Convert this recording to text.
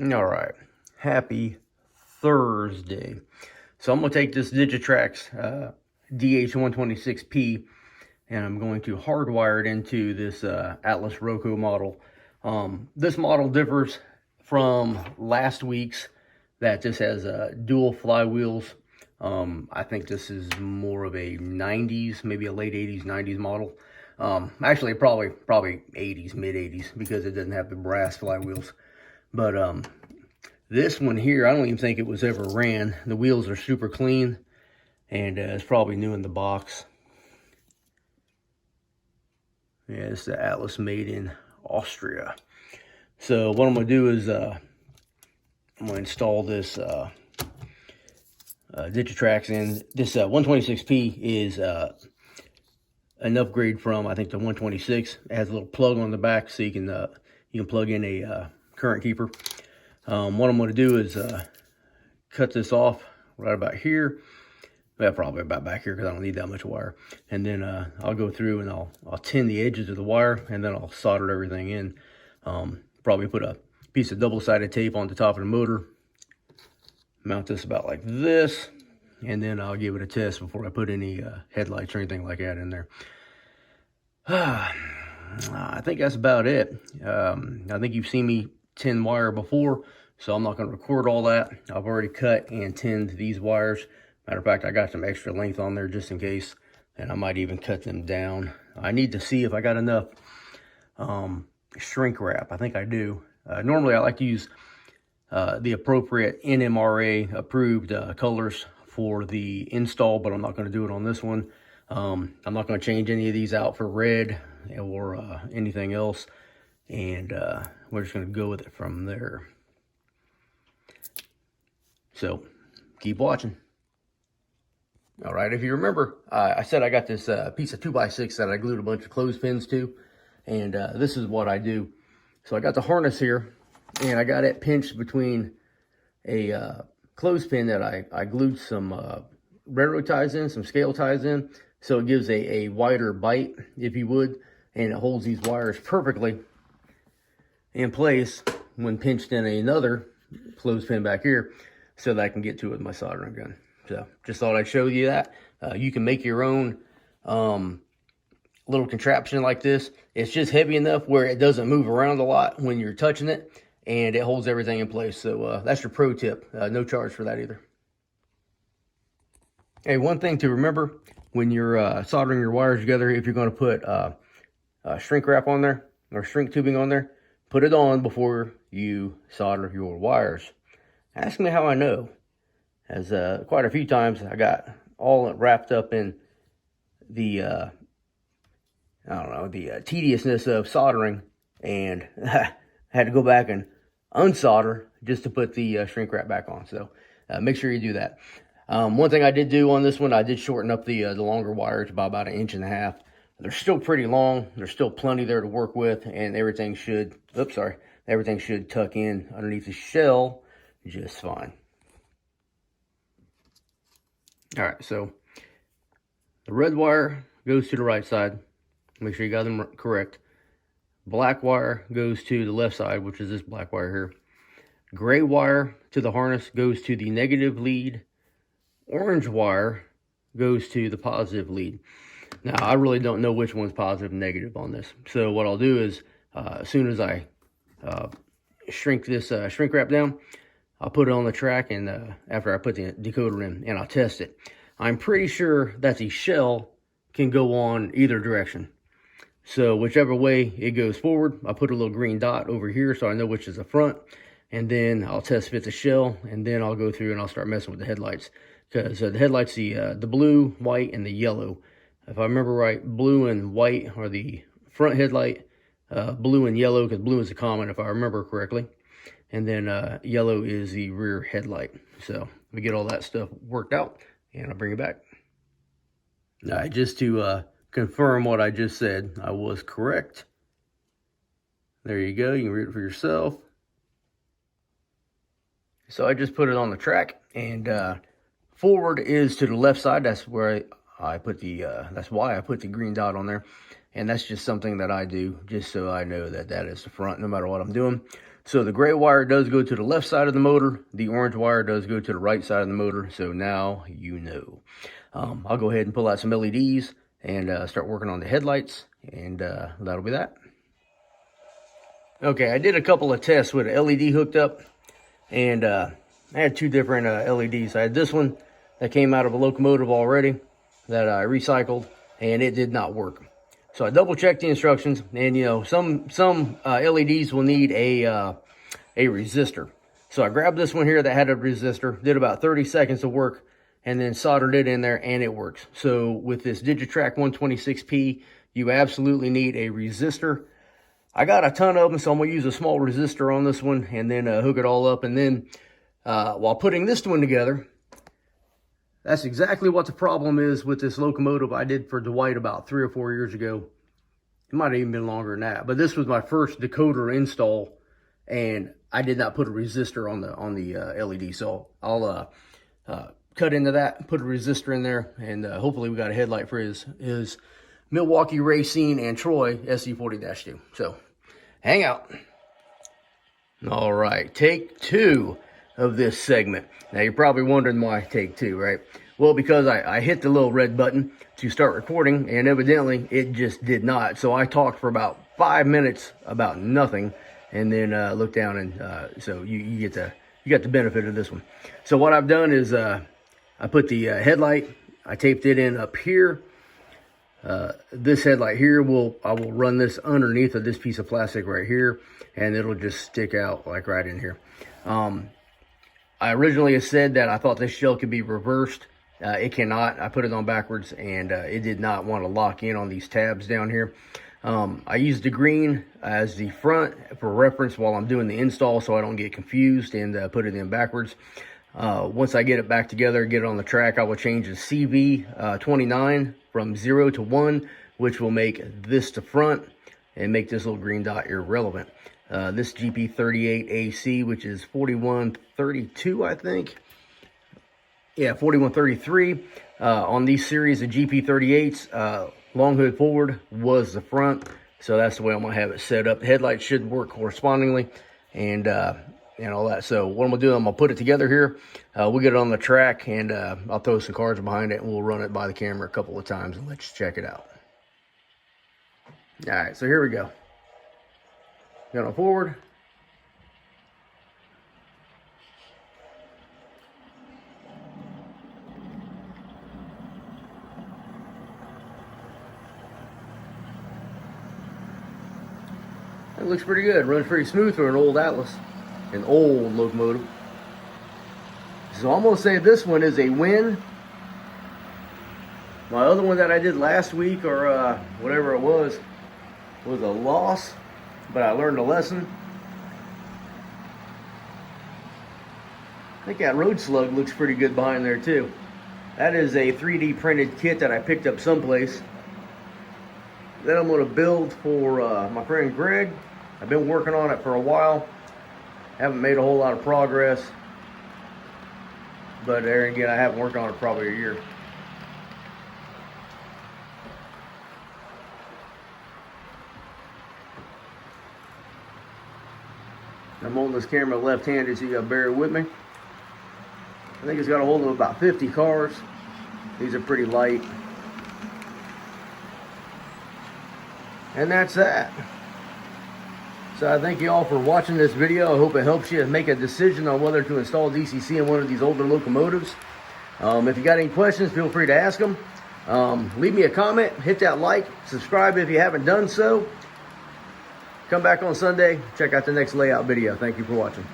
All right, happy Thursday. So I'm going to take this Digitrax DH126P and I'm going to hardwire it into this Atlas Roco model. This model differs from last week's that just has dual flywheels. I think this is more of a 90s, maybe a late 80s, 90s model. Actually, probably 80s, mid 80s, because it doesn't have the brass flywheels. But this one here, I don't even think it was ever ran. The wheels are super clean, and it's probably new in the box. Yeah, it's the Atlas made in Austria. So what I'm going to do is I'm going to install this Digitrax in. This 126P is an upgrade from, I think, the 126. It has a little plug on the back so you can plug in a current keeper. What I'm going to do is cut this off right about here. Well, probably about back here because I don't need that much wire. And then I'll go through and I'll tin the edges of the wire, and then I'll solder everything in. Probably put a piece of double-sided tape on the top of the motor. Mount this about like this, and then I'll give it a test before I put any headlights or anything like that in there. I think that's about it. I think you've seen me tin wire before, so I'm not going to record all that. I've already cut and tinned these wires. Matter of fact, I got some extra length on there just in case, and I might even cut them down. I need to see if I got enough shrink wrap. I think I do. Normally, I like to use the appropriate NMRA approved colors for the install, but I'm not going to do it on this one. I'm not going to change any of these out for red or anything else, and we're just going to go with it from there. So keep watching. All right, if you remember, I said I got this piece of 2x6 that I glued a bunch of clothespins to, and this is what I do. So I got the harness here, and I got it pinched between a clothespin that I glued some railroad ties in, some scale ties in, so it gives a wider bite, if you would, and it holds these wires perfectly in place when pinched in another clothespin back here, so that I can get to it with my soldering gun. So just thought I'd show you that. You can make your own little contraption like this. It's just heavy enough where it doesn't move around a lot when you're touching it, and it holds everything in place. So that's your pro tip. No charge for that either. Hey, one thing to remember when you're soldering your wires together, if you're going to put shrink wrap on there or shrink tubing on there, put it on before you solder your wires. Ask me how I know, as quite a few times I got all wrapped up in the I don't know, the tediousness of soldering, and I had to go back and unsolder just to put the shrink wrap back on. So make sure you do that. One thing I did do on this one, I did shorten up the longer wires by about 1.5 inches. They're still pretty long. There's still plenty there to work with, and everything should, everything should tuck in underneath the shell just fine. All right, so the red wire goes to the right side. Make sure you got them correct. Black wire goes to the left side, which is this black wire here. Gray wire to the harness goes to the negative lead. Orange wire goes to the positive lead. Now, I really don't know which one's positive and negative on this. So what I'll do is, as soon as I shrink this shrink wrap down, I'll put it on the track, and after I put the decoder in, and I'll test it. I'm pretty sure that the shell can go on either direction. So whichever way it goes forward, I'll put a little green dot over here so I know which is the front, and then I'll test fit the shell, and then I'll go through and I'll start messing with the headlights. Because the headlights, the blue, white, and the yellow. If I remember right, blue and white are the front headlight, blue and yellow, because blue is the common if I remember correctly. And then yellow is the rear headlight. So we get all that stuff worked out, and I'll bring it back. All right, just to confirm what I just said, I was correct. There you go. You can read it for yourself. So I just put it on the track, and forward is to the left side. That's where I put the. That's why I put the green dot on there. And that's just something that I do just so I know that that is the front no matter what I'm doing. So the gray wire does go to the left side of the motor. The orange wire does go to the right side of the motor. So now you know. I'll go ahead and pull out some LEDs and start working on the headlights. And that'll be that. Okay, I did a couple of tests with an LED hooked up. And I had two different LEDs. I had this one that came out of a locomotive already that I recycled, and it did not work. So I double checked the instructions, and you know, some LEDs will need a resistor. So I grabbed this one here that had a resistor, did about 30 seconds of work, and then soldered it in there, and it works. So with this Digitrack 126P, you absolutely need a resistor. I got a ton of them, so I'm going to use a small resistor on this one, and then hook it all up. And then while putting this one together, that's exactly what the problem is with this locomotive I did for Dwight about 3 or 4 years ago. It might have even been longer than that, but this was my first decoder install, and I did not put a resistor on the LED. So I'll cut into that, put a resistor in there, and hopefully we got a headlight for his Milwaukee Racine and Troy SC40-2. So hang out. All right, take 2 of this segment. Now you're probably wondering why take 2, right? Well, because I hit the little red button to start recording, and evidently it just did not. So I talked for about 5 minutes about nothing, and then looked down, and so you got the benefit of this one. So what I've done is I put the headlight, I taped it in up here. This headlight here I will run this underneath of this piece of plastic right here, and it'll just stick out like right in here. I originally said that I thought this shell could be reversed. It cannot. I put it on backwards, and it did not want to lock in on these tabs down here. I used the green as the front for reference while I'm doing the install, so I don't get confused, and put it in backwards. Once I get it back together, get it on the track, I will change the CV29 from 0 to 1, which will make this to front and make this little green dot irrelevant. This GP38AC, which is 4132, I think. Yeah, 4133. On these series of GP38s, long hood forward was the front. So that's the way I'm going to have it set up. The headlight should work correspondingly, and all that. So what I'm going to do, I'm going to put it together here. We'll get it on the track, and I'll throw some cards behind it, and we'll run it by the camera a couple of times and let you check it out. All right, so here we go. Going forward. It looks pretty good. Runs pretty smooth for an old Atlas. An old locomotive. So I'm going to say this one is a win. My other one that I did last week, or whatever it was a loss. But I learned a lesson. I think that road slug looks pretty good behind there too. That is a 3D printed kit that I picked up someplace. That I'm going to build for my friend Greg. I've been working on it for a while. Haven't made a whole lot of progress. But there again, I haven't worked on it probably a year. I'm holding this camera left-handed, so you got to bear with me. I think it's got a hold of about 50 cars. These are pretty light. And that's that. So I thank you all for watching this video. I hope it helps you make a decision on whether to install DCC in one of these older locomotives. If you got any questions, feel free to ask them. Leave me a comment, hit that like, subscribe if you haven't done so. Come back on Sunday, check out the next layout video. Thank you for watching.